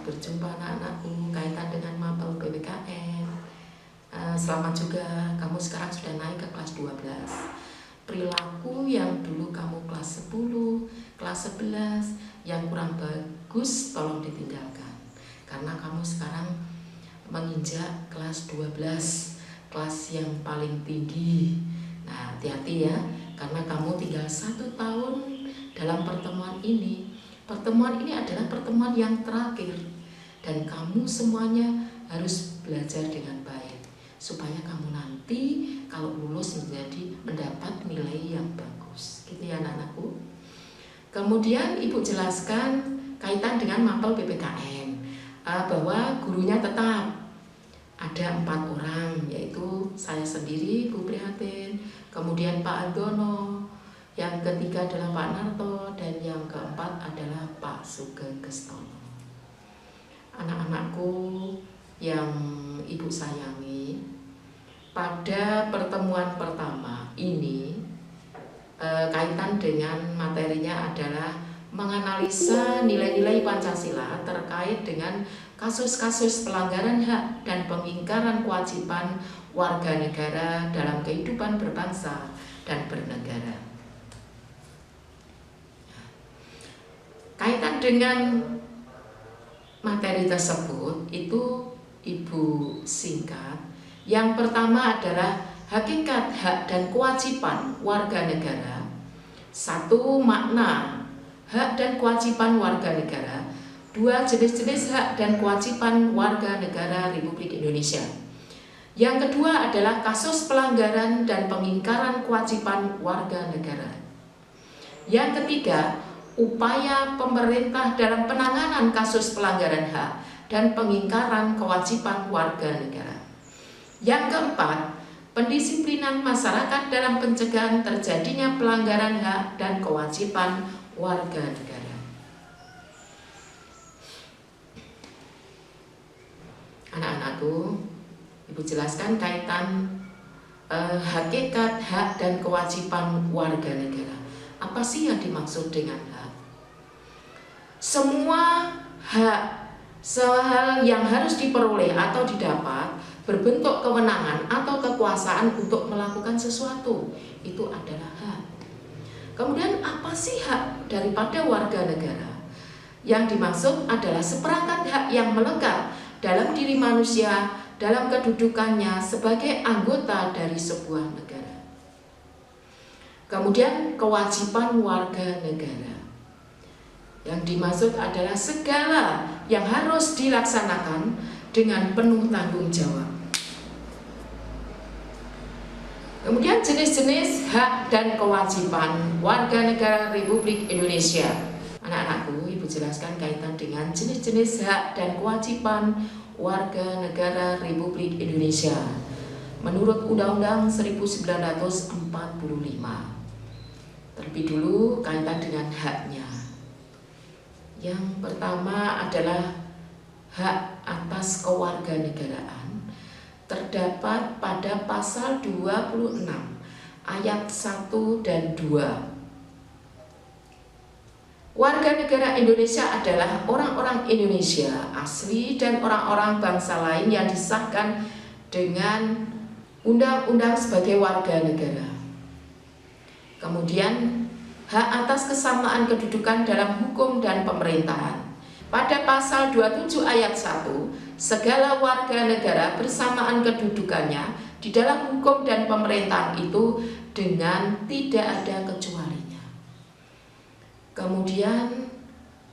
berjumpa anak-anakku kaitan dengan mapel PPKN. Selamat juga, kamu sekarang sudah naik ke kelas 12. Perilaku yang dulu kamu kelas 10, kelas 11, yang kurang bagus tolong ditinggalkan. Karena kamu sekarang menginjak kelas 12, kelas yang paling tinggi. Nah, hati-hati ya, karena kamu tinggal 1 tahun dalam pertemuan ini. Pertemuan ini adalah pertemuan yang terakhir, dan kamu semuanya harus belajar dengan baik supaya kamu nanti kalau lulus mendapat nilai yang bagus. Gitu ya anak-anakku. Kemudian Ibu jelaskan kaitan dengan mapel PPKN, bahwa gurunya tetap ada 4 orang, yaitu saya sendiri, Bu Prihatin, kemudian Pak Andono, yang ketiga adalah Pak Narto, dan yang keempat adalah Pak Sugeng Kestono. Anak-anakku yang Ibu sayangi, pada pertemuan pertama ini kaitan dengan materinya adalah menganalisa nilai-nilai Pancasila terkait dengan kasus-kasus pelanggaran hak dan pengingkaran kewajiban warga negara dalam kehidupan berbangsa dan bernegara. Kaitan dengan materi tersebut itu Ibu singkat. Yang pertama adalah hakikat hak dan kewajiban warga negara. 1. Makna hak dan kewajiban warga negara. 2. Jenis-jenis hak dan kewajiban warga negara Republik Indonesia. Yang kedua adalah kasus pelanggaran dan pengingkaran kewajiban warga negara. Yang ketiga, upaya pemerintah dalam penanganan kasus pelanggaran hak dan pengingkaran kewajiban warga negara. Yang keempat, pendisiplinan masyarakat dalam pencegahan terjadinya pelanggaran hak dan kewajiban warga negara. Anak-anakku, Ibu jelaskan kaitan hakikat hak dan kewajiban warga negara. Apa sih yang dimaksud dengan hak? Semua hak, hal yang harus diperoleh atau didapat berbentuk kewenangan atau kekuasaan untuk melakukan sesuatu, itu adalah hak. Kemudian apa sih hak daripada warga negara? Yang dimaksud adalah seperangkat hak yang melekat dalam diri manusia dalam kedudukannya sebagai anggota dari sebuah negara. Kemudian kewajiban warga negara. Yang dimaksud adalah segala yang harus dilaksanakan dengan penuh tanggung jawab. Kemudian jenis-jenis hak dan kewajiban warga negara Republik Indonesia. Anak-anakku, Ibu jelaskan kaitan dengan jenis-jenis hak dan kewajiban warga negara Republik Indonesia menurut Undang-Undang 1945. Terlebih dulu kaitan dengan haknya. Yang pertama adalah hak atas kewarganegaraan, terdapat pada pasal 26 ayat 1 dan 2. Warga negara Indonesia adalah orang-orang Indonesia asli dan orang-orang bangsa lain yang disahkan dengan undang-undang sebagai warga negara. Kemudian hak atas kesamaan kedudukan dalam hukum dan pemerintahan. Pada pasal 27 ayat 1, segala warga negara bersamaan kedudukannya di dalam hukum dan pemerintahan itu dengan tidak ada kecualinya. Kemudian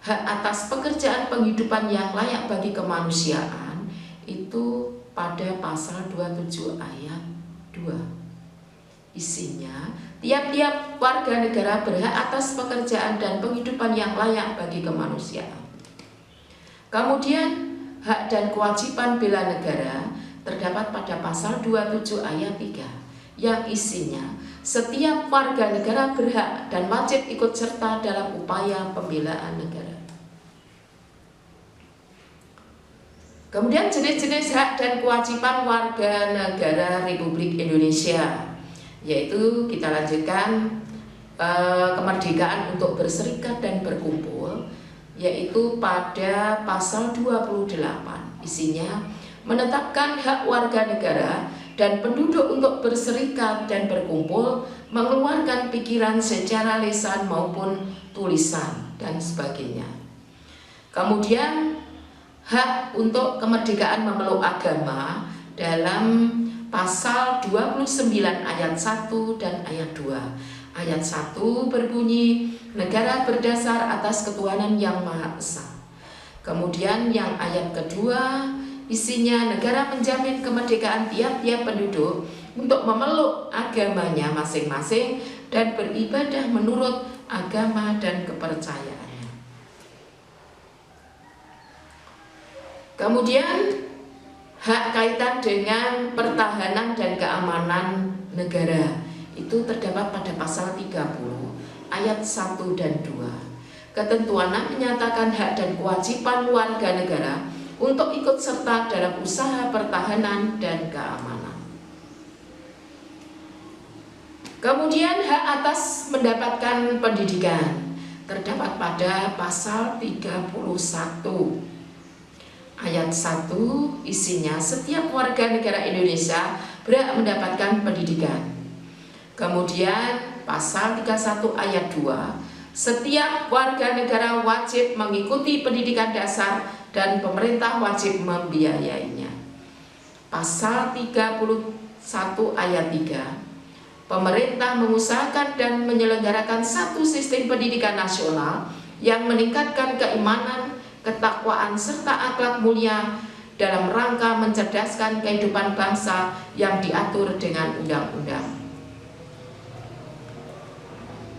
hak atas pekerjaan penghidupan yang layak bagi kemanusiaan itu pada pasal 27 ayat 2. Isinya, tiap-tiap warga negara berhak atas pekerjaan dan penghidupan yang layak bagi kemanusiaan. Kemudian, hak dan kewajiban bela negara terdapat pada pasal 27 ayat 3, yang isinya, setiap warga negara berhak dan wajib ikut serta dalam upaya pembelaan negara. Kemudian jenis-jenis hak dan kewajiban warga negara Republik Indonesia, yaitu kita lanjutkan kemerdekaan untuk berserikat dan berkumpul, yaitu pada pasal 28. Isinya menetapkan hak warga negara dan penduduk untuk berserikat dan berkumpul, mengeluarkan pikiran secara lisan maupun tulisan, dan sebagainya. Kemudian hak untuk kemerdekaan memeluk agama dalam pasal 29 ayat 1 dan ayat 2. Ayat 1 berbunyi, negara berdasar atas ketuhanan yang Maha Esa. Kemudian yang ayat kedua isinya negara menjamin kemerdekaan tiap-tiap penduduk untuk memeluk agamanya masing-masing dan beribadah menurut agama dan kepercayaannya. Kemudian hak kaitan dengan pertahanan dan keamanan negara itu terdapat pada pasal 30 ayat 1 dan 2. Ketentuannya menyatakan hak dan kewajiban warga negara untuk ikut serta dalam usaha pertahanan dan keamanan. Kemudian hak atas mendapatkan pendidikan terdapat pada pasal 31 ayat 1, isinya setiap warga negara Indonesia berhak mendapatkan pendidikan. Kemudian pasal 31 ayat 2, setiap warga negara wajib mengikuti pendidikan dasar dan pemerintah wajib membiayainya. Pasal 31 ayat 3, pemerintah mengusahakan dan menyelenggarakan satu sistem pendidikan nasional yang meningkatkan keimanan, ketakwaan, serta akhlak mulia dalam rangka mencerdaskan kehidupan bangsa yang diatur dengan undang-undang.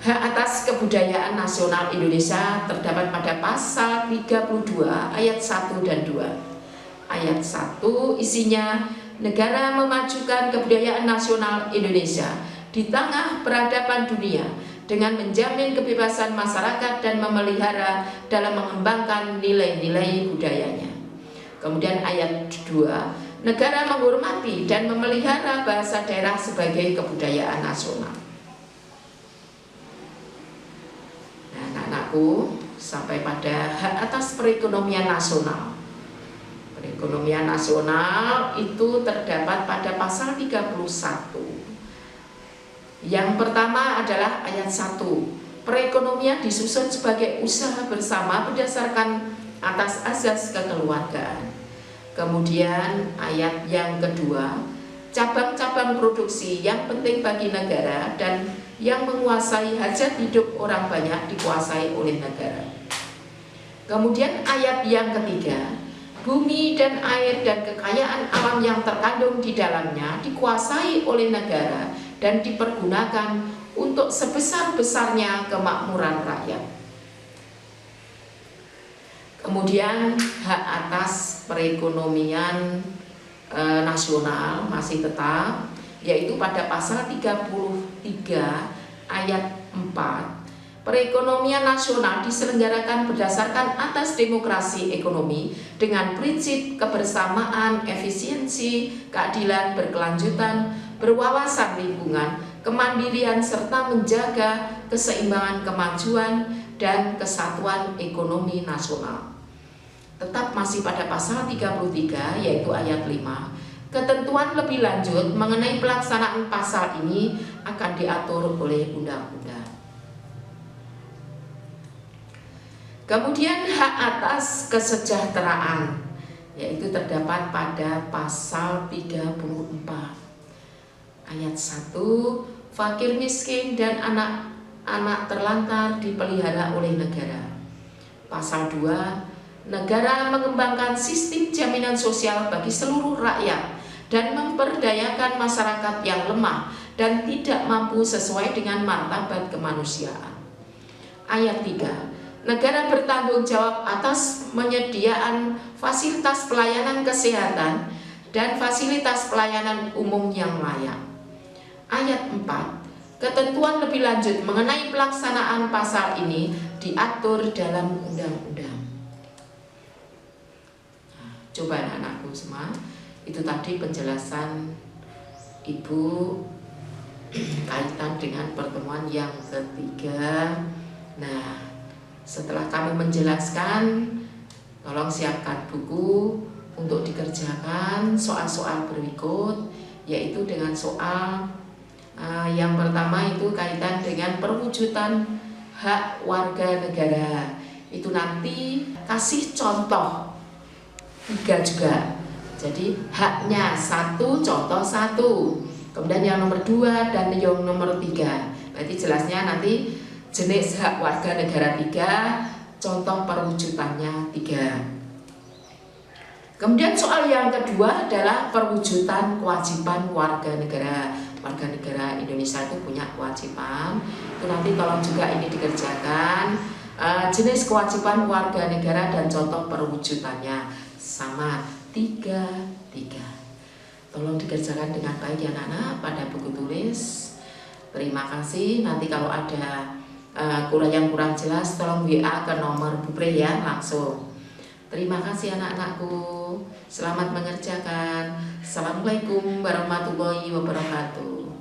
Hak atas kebudayaan nasional Indonesia terdapat pada pasal 32 ayat 1 dan 2. Ayat 1 isinya negara memajukan kebudayaan nasional Indonesia di tengah peradaban dunia dengan menjamin kebebasan masyarakat dan memelihara dalam mengembangkan nilai-nilai budayanya. Kemudian ayat 2, negara menghormati dan memelihara bahasa daerah sebagai kebudayaan nasional. Anakku, sampai pada hak atas perekonomian nasional. Perekonomian nasional itu terdapat pada pasal 31. Yang pertama adalah ayat 1. Perekonomian disusun sebagai usaha bersama berdasarkan atas asas kekeluargaan. Kemudian ayat yang kedua, cabang-cabang produksi yang penting bagi negara dan yang menguasai hajat hidup orang banyak dikuasai oleh negara. Kemudian ayat yang ketiga, bumi dan air dan kekayaan alam yang terkandung di dalamnya dikuasai oleh negara dan dipergunakan untuk sebesar-besarnya kemakmuran rakyat. Kemudian hak atas perekonomian nasional masih tetap, yaitu pada pasal 33 ayat 4. Perekonomian nasional diselenggarakan berdasarkan atas demokrasi ekonomi dengan prinsip kebersamaan, efisiensi, keadilan, berkelanjutan, berwawasan lingkungan, kemandirian, serta menjaga keseimbangan kemajuan dan kesatuan ekonomi nasional. Tetap masih pada pasal 33 yaitu ayat 5. Ketentuan lebih lanjut mengenai pelaksanaan pasal ini akan diatur oleh undang-undang. Kemudian hak atas kesejahteraan yaitu terdapat pada pasal 34 ayat 1. Fakir miskin dan anak-anak terlantar dipelihara oleh negara. Pasal 2. Negara mengembangkan sistem jaminan sosial bagi seluruh rakyat dan memperdayakan masyarakat yang lemah dan tidak mampu sesuai dengan martabat kemanusiaan. Ayat 3. Negara bertanggung jawab atas penyediaan fasilitas pelayanan kesehatan dan fasilitas pelayanan umum yang layak. Ayat 4. Ketentuan lebih lanjut mengenai pelaksanaan pasal ini diatur dalam undang-undang. Coba anak-anakku semua, itu tadi penjelasan Ibu kaitan dengan pertemuan yang ketiga. Nah, Setelah kami menjelaskan, tolong siapkan buku untuk dikerjakan soal-soal berikut, yaitu dengan soal yang pertama itu kaitan dengan perwujudan hak warga negara. Itu nanti kasih contoh 3 juga. Jadi haknya 1, contoh 1. Kemudian yang nomor 2 dan yang nomor 3. Berarti jelasnya nanti jenis hak warga negara 3, contoh perwujudannya 3. Kemudian soal yang kedua adalah perwujudan kewajiban warga negara. Warga negara Indonesia itu punya kewajiban. Itu nanti tolong juga ini dikerjakan. Jenis kewajiban warga negara dan contoh perwujudannya sama 3. Tolong dikerjakan dengan baik ya anak-anak pada buku tulis. Terima kasih. Nanti kalau ada yang kurang jelas tolong WA ke nomor Bu Pre ya langsung. Terima kasih anak-anakku. Selamat mengerjakan. Assalamualaikum warahmatullahi wabarakatuh.